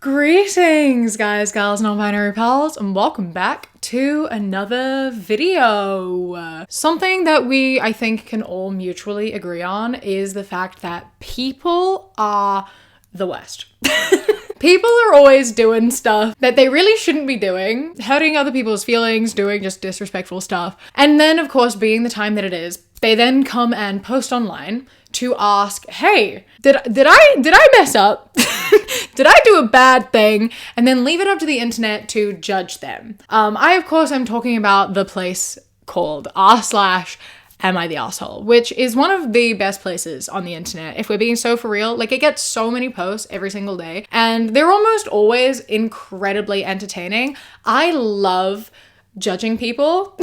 Greetings, guys, gals, non-binary pals, and welcome back to another video. Something that I think can all mutually agree on is the fact that people are the worst. People are always doing stuff that they really shouldn't be doing, hurting other people's feelings, doing just disrespectful stuff. And then, of course, being the time that it is, they then come and post online to ask, hey, did I mess up? Did I do a bad thing? And then leave it up to the internet to judge them. I, of course, am talking about the place called r/Am I the Asshole, which is one of the best places on the internet. If we're being so for real, like it gets so many posts every single day and they're almost always incredibly entertaining. I love judging people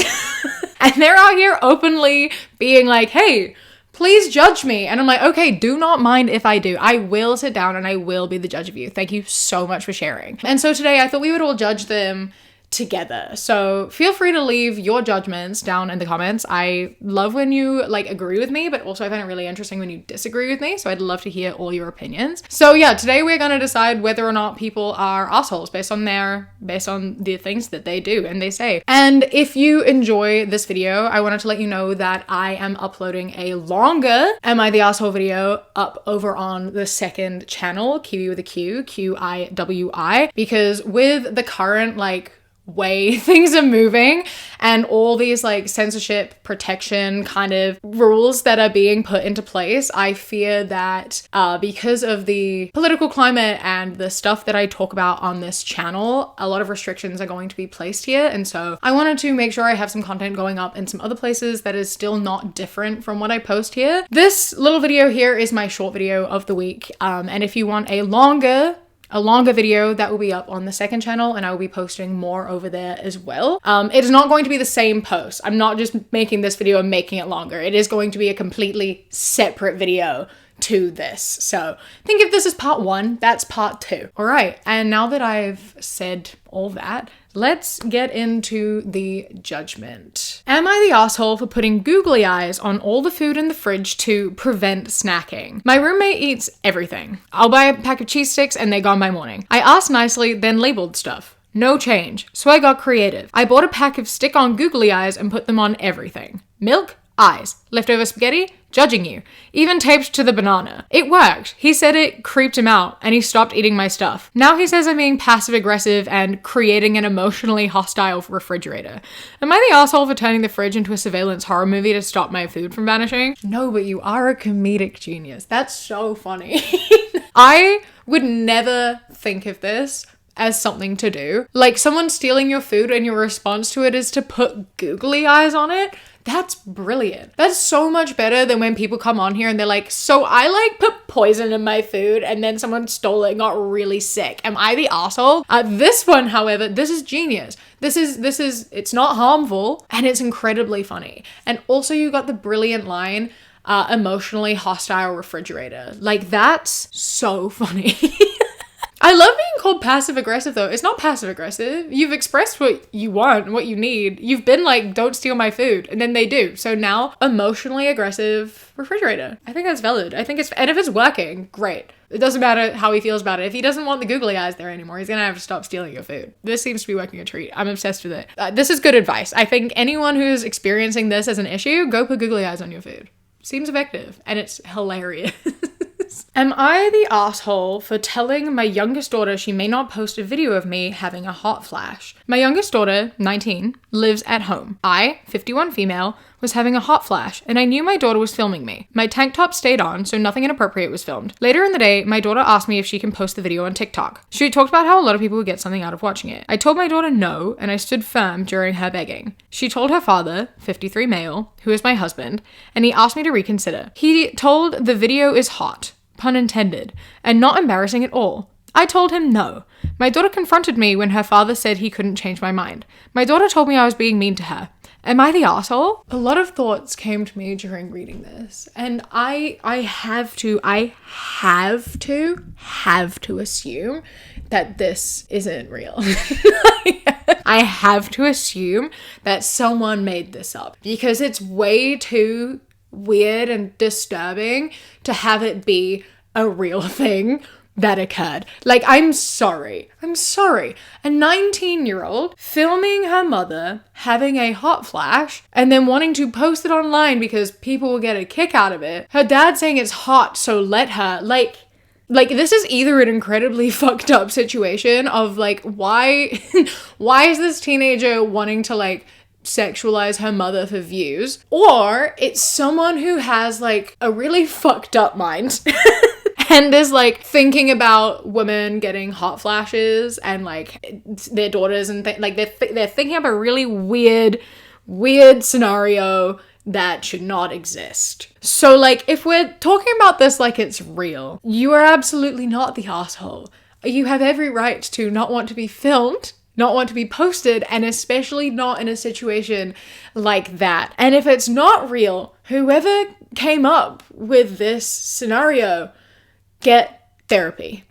and they're out here openly being like, hey, please judge me. And I'm like, okay, do not mind if I do. I will sit down and I will be the judge of you. Thank you so much for sharing. And so today I thought we would all judge them together. So feel free to leave your judgments down in the comments. I love when you agree with me, but also I find it really interesting when you disagree with me. So I'd love to hear all your opinions. So yeah, today we're going to decide whether or not people are assholes based on the things that they do and they say. And if you enjoy this video, I wanted to let you know that I am uploading a longer Am I the Asshole video up over on the second channel, Kiwi with a Q, Q-I-W-I, because with the current way things are moving and all these censorship protection kind of rules that are being put into place, I fear that because of the political climate and the stuff that I talk about on this channel, a lot of restrictions are going to be placed here. And so I wanted to make sure I have some content going up in some other places that is still not different from what I post here. This little video here is my short video of the week. And if you want a longer video, that will be up on the second channel and I will be posting more over there as well. It is not going to be the same post. I'm not just making this video and making it longer. It is going to be a completely separate video to this. So think if this is part one, that's part two. All right. And now that I've said all that, let's get into the judgment. Am I the asshole for putting googly eyes on all the food in the fridge to prevent snacking? My roommate eats everything. I'll buy a pack of cheese sticks and they're gone by morning. I asked nicely, then labeled stuff. No change. So I got creative. I bought a pack of stick-on googly eyes and put them on everything. Milk, eyes. Leftover spaghetti, judging you. Even taped to the banana. It worked. He said it creeped him out and he stopped eating my stuff. Now he says I'm being passive aggressive and creating an emotionally hostile refrigerator. Am I the asshole for turning the fridge into a surveillance horror movie to stop my food from vanishing? No, but you are a comedic genius. That's so funny. I would never think of this as something to do. Like someone stealing your food and your response to it is to put googly eyes on it. That's brilliant. That's so much better than when people come on here and they're like, so I put poison in my food and then someone stole it and got really sick. Am I the asshole? This one, however, this is genius. This is, it's not harmful and it's incredibly funny. And also you got the brilliant line, emotionally hostile refrigerator. That's so funny. I love being called passive aggressive though. It's not passive aggressive. You've expressed what you want, what you need. You've been like, don't steal my food. And then they do. So now emotionally aggressive refrigerator. I think that's valid. And if it's working, great. It doesn't matter how he feels about it. If he doesn't want the googly eyes there anymore, he's gonna have to stop stealing your food. This seems to be working a treat. I'm obsessed with it. This is good advice. I think anyone who's experiencing this as an issue, go put googly eyes on your food. Seems effective and it's hilarious. Am I the asshole for telling my youngest daughter she may not post a video of me having a hot flash? My youngest daughter, 19, lives at home. I, 51 female, was having a hot flash and I knew my daughter was filming me. My tank top stayed on, so nothing inappropriate was filmed. Later in the day, my daughter asked me if she can post the video on TikTok. She talked about how a lot of people would get something out of watching it. I told my daughter no, and I stood firm during her begging. She told her father, 53 male, who is my husband, and he asked me to reconsider. He told the video is hot, pun intended, and not embarrassing at all. I told him no. My daughter confronted me when her father said he couldn't change my mind. My daughter told me I was being mean to her. Am I the asshole? A lot of thoughts came to me during reading this, and I have to assume that this isn't real. I have to assume that someone made this up because it's way too weird and disturbing to have it be a real thing that occurred. Like, I'm sorry. A 19-year-old filming her mother having a hot flash and then wanting to post it online because people will get a kick out of it. Her dad saying it's hot, so let her. Like this is either an incredibly fucked up situation of like, why is this teenager wanting to like sexualize her mother for views, or it's someone who has like a really fucked up mind and is like thinking about women getting hot flashes and like their daughters and like they're thinking of a really weird scenario that should not exist. So like, if we're talking about this like it's real, you are absolutely not the asshole. You have every right to not want to be filmed, not want to be posted, and especially not in a situation like that. And if it's not real, whoever came up with this scenario, get therapy.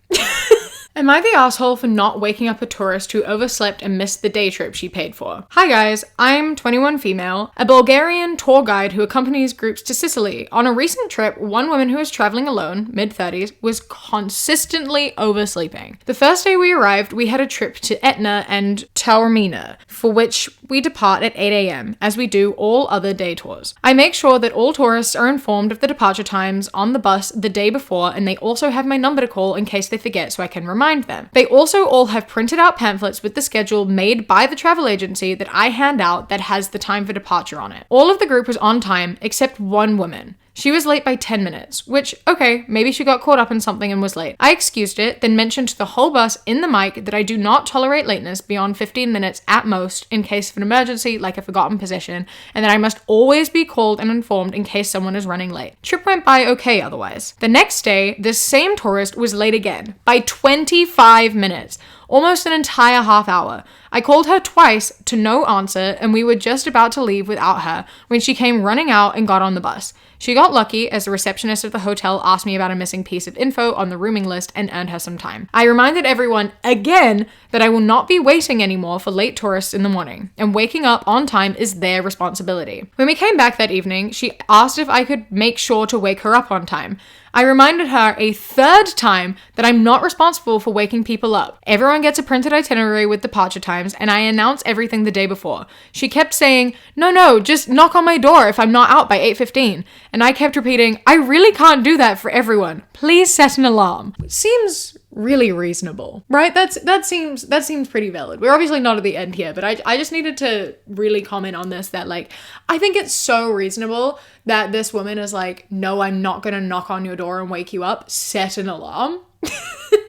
Am I the asshole for not waking up a tourist who overslept and missed the day trip she paid for? Hi guys, I'm 21 female, a Bulgarian tour guide who accompanies groups to Sicily. On a recent trip, one woman who was traveling alone, mid-30s, was consistently oversleeping. The first day we arrived, we had a trip to Etna and Taormina, for which we depart at 8 a.m, as we do all other day tours. I make sure that all tourists are informed of the departure times on the bus the day before, and they also have my number to call in case they forget so I can remind them. They also all have printed out pamphlets with the schedule made by the travel agency that I hand out that has the time for departure on it. All of the group was on time except one woman. She was late by 10 minutes, which, okay, maybe she got caught up in something and was late. I excused it, then mentioned to the whole bus in the mic that I do not tolerate lateness beyond 15 minutes at most in case of an emergency like a forgotten possession, and that I must always be called and informed in case someone is running late. Trip went by okay otherwise. The next day, this same tourist was late again, by 25 minutes. Almost an entire half hour. I called her twice to no answer, and we were just about to leave without her when she came running out and got on the bus. She got lucky as the receptionist of the hotel asked me about a missing piece of info on the rooming list and earned her some time. I reminded everyone again that I will not be waiting anymore for late tourists in the morning, and waking up on time is their responsibility. When we came back that evening, she asked if I could make sure to wake her up on time. I reminded her a third time that I'm not responsible for waking people up. Everyone gets a printed itinerary with departure times, and I announce everything the day before. She kept saying, no, just knock on my door if I'm not out by 8:15. And I kept repeating, I really can't do that for everyone. Please set an alarm. Seems really reasonable, right? That seems pretty valid. We're obviously not at the end here, but I just needed to really comment on this, that like, I think it's so reasonable that this woman is like, no, I'm not gonna knock on your door and wake you up, set an alarm.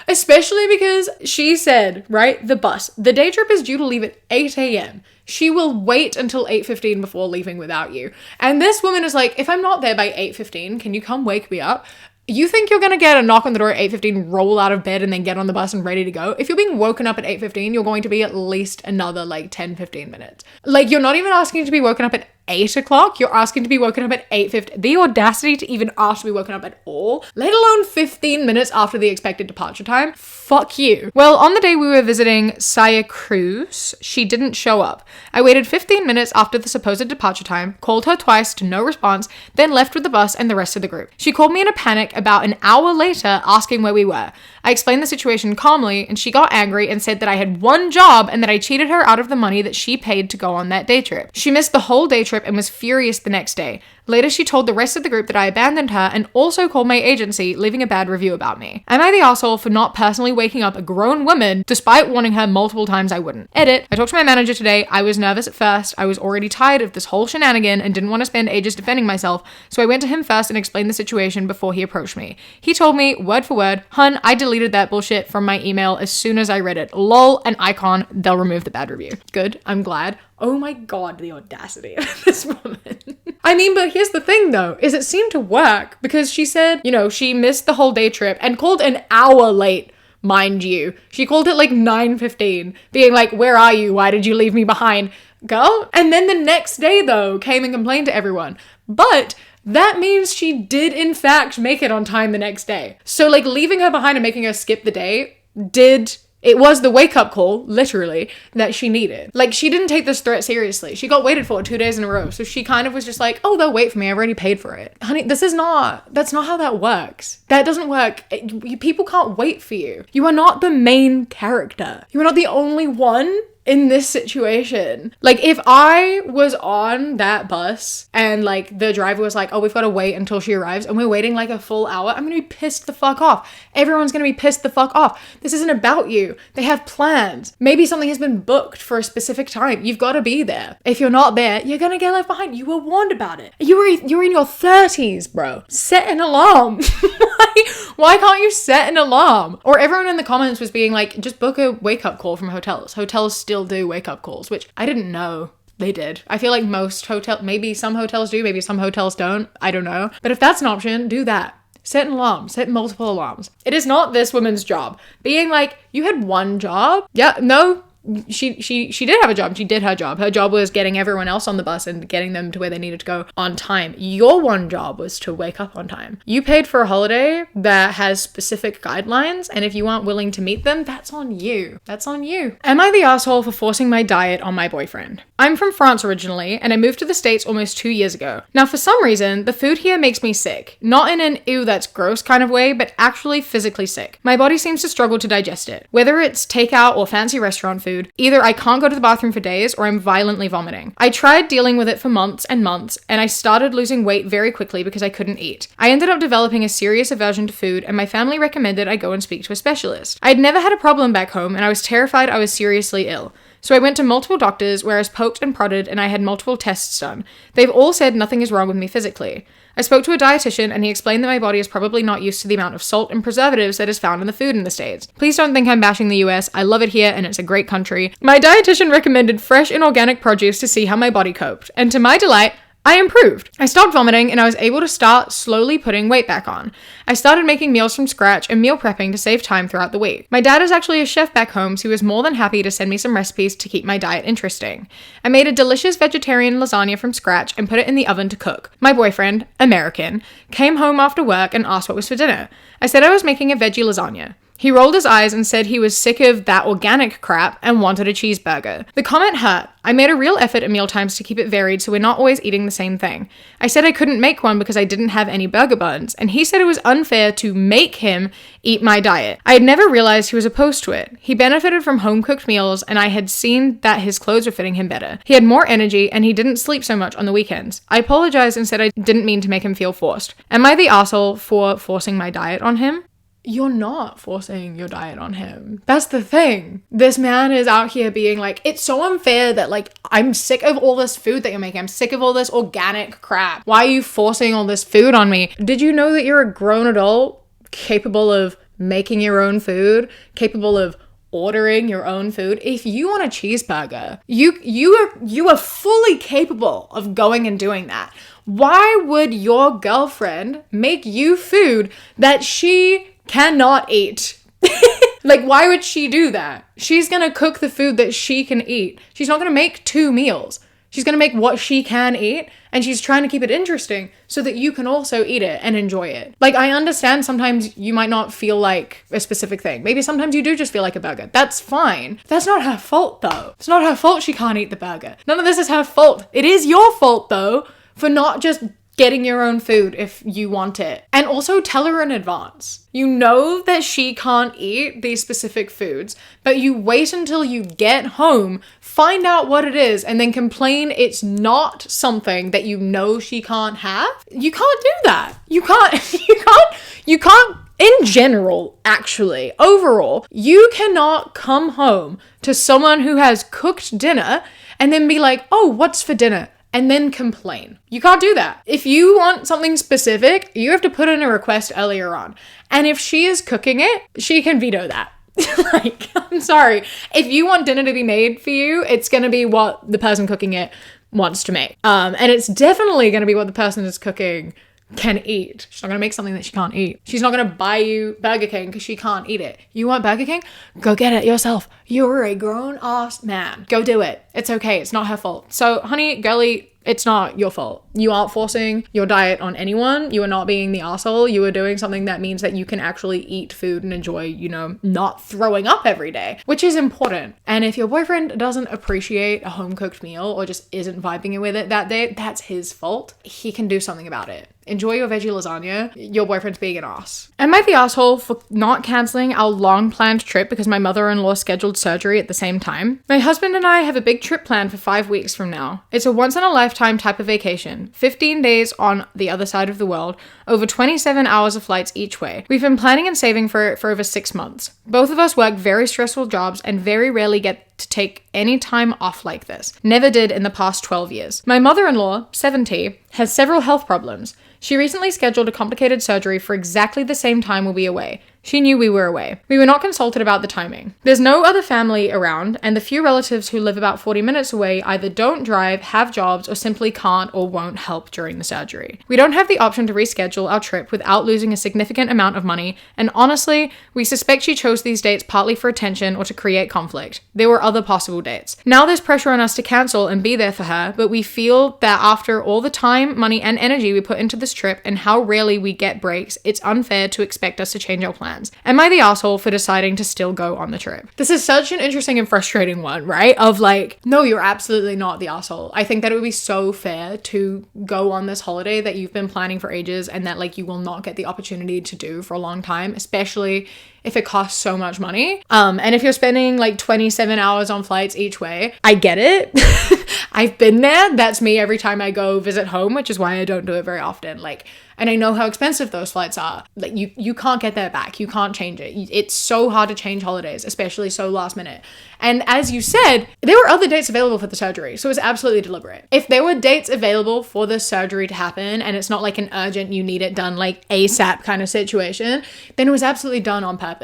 Especially because she said, right, the day trip is due to leave at 8 a.m. She will wait until 8:15 before leaving without you. And this woman is like, if I'm not there by 8:15, can you come wake me up? You think you're gonna get a knock on the door at 8:15, roll out of bed, and then get on the bus and ready to go? If you're being woken up at 8:15, you're going to be at least another like 10-15 minutes. Like, you're not even asking to be woken up at 8 o'clock, you're asking to be woken up at 8:15. The audacity to even ask to be woken up at all, let alone 15 minutes after the expected departure time. Fuck you. Well, on the day we were visiting Saya Cruz, she didn't show up. I waited 15 minutes after the supposed departure time, called her twice to no response, then left with the bus and the rest of the group. She called me in a panic about an hour later asking where we were. I explained the situation calmly, and she got angry and said that I had one job and that I cheated her out of the money that she paid to go on that day trip. She missed the whole day trip and was furious the next day. Later, she told the rest of the group that I abandoned her and also called my agency, leaving a bad review about me. Am I the asshole for not personally waking up a grown woman despite warning her multiple times I wouldn't? Edit. I talked to my manager today. I was nervous at first. I was already tired of this whole shenanigan and didn't want to spend ages defending myself, so I went to him first and explained the situation before he approached me. He told me, word for word, hun, I deleted that bullshit from my email as soon as I read it. Lol, an icon. They'll remove the bad review. Good. I'm glad. Oh my god, the audacity of this woman. I mean, but here's the thing though, is it seemed to work because she said, you know, she missed the whole day trip and called an hour late, mind you. She called it like 9:15, being like, where are you? Why did you leave me behind? Girl. And then the next day though, came and complained to everyone. But that means she did in fact make it on time the next day. So like leaving her behind and making her skip the day did It was the wake-up call, literally, that she needed. Like, she didn't take this threat seriously. She got waited for 2 days in a row. So she kind of was just like, oh, they'll wait for me. I already paid for it. Honey, that's not how that works. That doesn't work. People can't wait for you. You are not the main character. You are not the only one in this situation. Like, if I was on that bus and like the driver was like, oh, we've got to wait until she arrives and we're waiting like a full hour, I'm gonna be pissed the fuck off. Everyone's gonna be pissed the fuck off. This isn't about you. They have plans. Maybe something has been booked for a specific time. You've got to be there. If you're not there, you're gonna get left behind. You were warned about it. You're in your 30s, bro. Set an alarm. Why can't you set an alarm? Or everyone in the comments was being like, just book a wake-up call from hotels. Hotels still do wake-up calls, which I didn't know they did. I feel like most maybe some hotels do, maybe some hotels don't. I don't know. But if that's an option, do that. Set an alarm. Set multiple alarms. It is not this woman's job. Being like, you had one job? Yeah, no. She did have a job. She did her job. Her job was getting everyone else on the bus and getting them to where they needed to go on time. Your one job was to wake up on time. You paid for a holiday that has specific guidelines, and if you aren't willing to meet them, that's on you. That's on you. Am I the asshole for forcing my diet on my boyfriend? I'm from France originally, and I moved to the States almost 2 years ago. Now, for some reason, the food here makes me sick. Not in an ew, that's gross kind of way, but actually physically sick. My body seems to struggle to digest it. Whether it's takeout or fancy restaurant food, either I can't go to the bathroom for days or I'm violently vomiting. I tried dealing with it for months and months, and I started losing weight very quickly because I couldn't eat. I ended up developing a serious aversion to food, and my family recommended I go and speak to a specialist. I had never had a problem back home, and I was terrified I was seriously ill. So I went to multiple doctors where I was poked and prodded, and I had multiple tests done. They've all said nothing is wrong with me physically. I spoke to a dietitian, and he explained that my body is probably not used to the amount of salt and preservatives that is found in the food in the States. Please don't think I'm bashing the US. I love it here, and it's a great country. My dietitian recommended fresh and organic produce to see how my body coped, and to my delight, I improved. I stopped vomiting, and I was able to start slowly putting weight back on. I started making meals from scratch and meal prepping to save time throughout the week. My dad is actually a chef back home, so he was more than happy to send me some recipes to keep my diet interesting. I made a delicious vegetarian lasagna from scratch and put it in the oven to cook. My boyfriend, American, came home after work and asked what was for dinner. I said I was making a veggie lasagna. He rolled his eyes and said he was sick of that organic crap and wanted a cheeseburger. The comment hurt. I made a real effort at mealtimes to keep it varied so we're not always eating the same thing. I said I couldn't make one because I didn't have any burger buns, and he said it was unfair to make him eat my diet. I had never realized he was opposed to it. He benefited from home-cooked meals, and I had seen that his clothes were fitting him better. He had more energy, and he didn't sleep so much on the weekends. I apologized and said I didn't mean to make him feel forced. Am I the asshole for forcing my diet on him? You're not forcing your diet on him. That's the thing. This man is out here being like, it's so unfair that like, I'm sick of all this food that you're making. I'm sick of all this organic crap. Why are you forcing all this food on me? Did you know that you're a grown adult capable of making your own food, capable of ordering your own food? If you want a cheeseburger, you are fully capable of going and doing that. Why would your girlfriend make you food that she cannot eat? Like, why would she do that? She's gonna cook the food that she can eat. She's not gonna make 2 meals. She's gonna make what she can eat, and she's trying to keep it interesting so that you can also eat it and enjoy it. Like, I understand sometimes you might not feel like a specific thing. Maybe sometimes you do just feel like a burger. That's fine. That's not her fault, though. It's not her fault she can't eat the burger. None of this is her fault. It is your fault, though, for not just getting your own food if you want it. And also tell her in advance. You know that she can't eat these specific foods, but you wait until you get home, find out what it is, and then complain it's not something that you know she can't have. You can't do that. You can't in general, actually, overall, you cannot come home to someone who has cooked dinner and then be like, oh, what's for dinner? And then complain. You can't do that. If you want something specific, you have to put in a request earlier on. And if she is cooking it, she can veto that. Like, I'm sorry. If you want dinner to be made for you, it's going to be what the person cooking it wants to make. And it's definitely going to be what the person is cooking can eat. She's not going to make something that she can't eat. She's not going to buy you Burger King because she can't eat it. You want Burger King? Go get it yourself. You're a grown-ass man. Go do it. It's okay. It's not her fault. So, honey, girly, It's not your fault. You aren't forcing your diet on anyone. You are not being the asshole. You are doing something that means that you can actually eat food and enjoy, you know, not throwing up every day, which is important. And if your boyfriend doesn't appreciate a home cooked meal or just isn't vibing with it that day, that's his fault. He can do something about it. Enjoy your veggie lasagna. Your boyfriend's being an ass. Am I the asshole for not canceling our long planned trip because my mother-in-law scheduled surgery at the same time? My husband and I have a big trip planned for 5 weeks from now. It's a once in a lifetime type of vacation. 15 days on the other side of the world, over 27 hours of flights each way. We've been planning and saving for it for over 6 months. Both of us work very stressful jobs and very rarely get to take any time off like this. Never did in the past 12 years. My mother-in-law, 70, has several health problems. She recently scheduled a complicated surgery for exactly the same time we'll be away. She knew we were away. We were not consulted about the timing. There's no other family around, and the few relatives who live about 40 minutes away either don't drive, have jobs, or simply can't or won't help during the surgery. We don't have the option to reschedule our trip without losing a significant amount of money, and honestly, we suspect she chose these dates partly for attention or to create conflict. There were other possible dates. Now there's pressure on us to cancel and be there for her, but we feel that after all the time, money, and energy we put into this trip and how rarely we get breaks, it's unfair to expect us to change our plans. Am I the asshole for deciding to still go on the trip? This is such an interesting and frustrating one, right? Of like, no, you're absolutely not the asshole. I think that it would be so fair to go on this holiday that you've been planning for ages and that like you will not get the opportunity to do for a long time, especially if it costs so much money. And if you're spending like 27 hours on flights each way, I get it. I've been there. That's me every time I go visit home, which is why I don't do it very often. Like, and I know how expensive those flights are. Like you can't get that back. You can't change it. It's so hard to change holidays, especially so last minute. And as you said, there were other dates available for the surgery. So it was absolutely deliberate. If there were dates available for the surgery to happen and it's not like an urgent, you need it done like ASAP kind of situation, then it was absolutely done on purpose.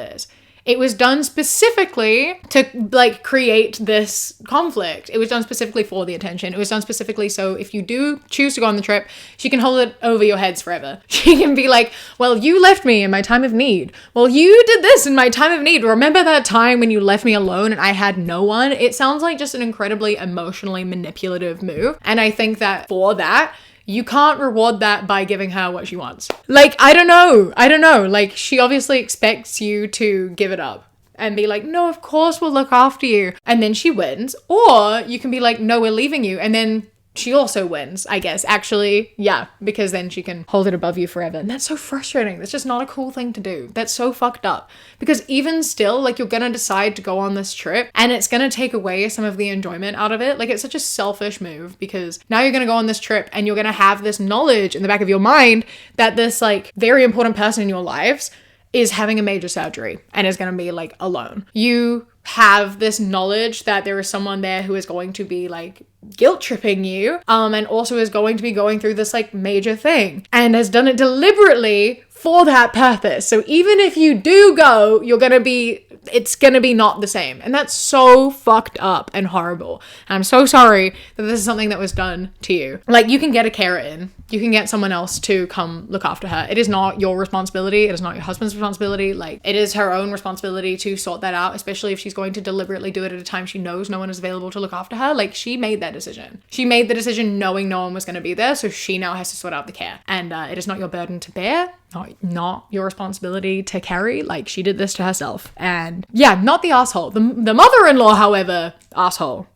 It was done specifically to like create this conflict. It was done specifically for the attention. It was done specifically so if you do choose to go on the trip, she can hold it over your heads forever. She can be like, well, you left me in my time of need. Well, you did this in my time of need. Remember that time when you left me alone and I had no one? It sounds like just an incredibly emotionally manipulative move. And I think that for that, you can't reward that by giving her what she wants. Like, I don't know. Like, she obviously expects you to give it up and be like, no, of course we'll look after you. And then she wins. Or you can be like, no, we're leaving you. And then she also wins, I guess. Actually, yeah, because then she can hold it above you forever. And that's so frustrating. That's just not a cool thing to do. That's so fucked up. Because even still, like, you're gonna decide to go on this trip and it's gonna take away some of the enjoyment out of it. Like, it's such a selfish move because now you're gonna go on this trip and you're gonna have this knowledge in the back of your mind that this, like, very important person in your lives is having a major surgery and is gonna be, like, alone. You have this knowledge that there is someone there who is going to be like guilt tripping you and also is going to be going through this like major thing and has done it deliberately for that purpose. So even if you do go, it's gonna be not the same. And that's so fucked up and horrible. And I'm so sorry that this is something that was done to you. Like, you can get a carer in. You can get someone else to come look after her. It is not your responsibility. It is not your husband's responsibility. Like, it is her own responsibility to sort that out, especially if she's going to deliberately do it at a time she knows no one is available to look after her. Like, she made that decision. She made the decision knowing no one was going to be there, so she now has to sort out the care. And it is not your burden to bear. Not your responsibility to carry. Like, she did this to herself. And yeah, not the asshole. The mother-in-law, however, asshole.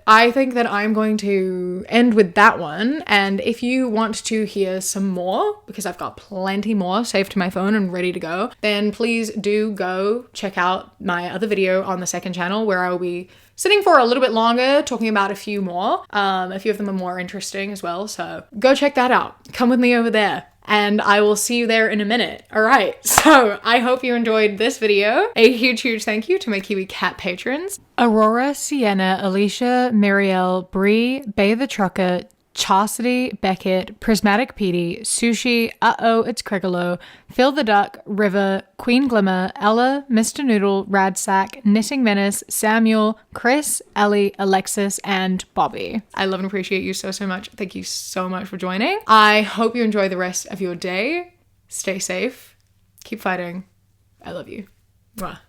I think that I'm going to end with that one. And if you want to hear some more, because I've got plenty more saved to my phone and ready to go, then please do go check out my other video on the second channel where I will be sitting for a little bit longer, talking about a few more. A few of them are more interesting as well. So go check that out. Come with me over there. And I will see you there in a minute. All right, so I hope you enjoyed this video. A huge thank you to my Kiwi cat patrons: Aurora, Sienna, Alicia, Marielle, Bree, Bay the Trucker, Chastity, Beckett, Prismatic Petey, Sushi, It's Crigolo, Phil the Duck, River, Queen Glimmer, Ella, Mr. Noodle, Radsack, Knitting Menace, Samuel, Chris, Ellie, Alexis, and Bobby. I love and appreciate you so much. Thank you so much for joining. I hope you enjoy the rest of your day. Stay safe. Keep fighting. I love you. Mwah.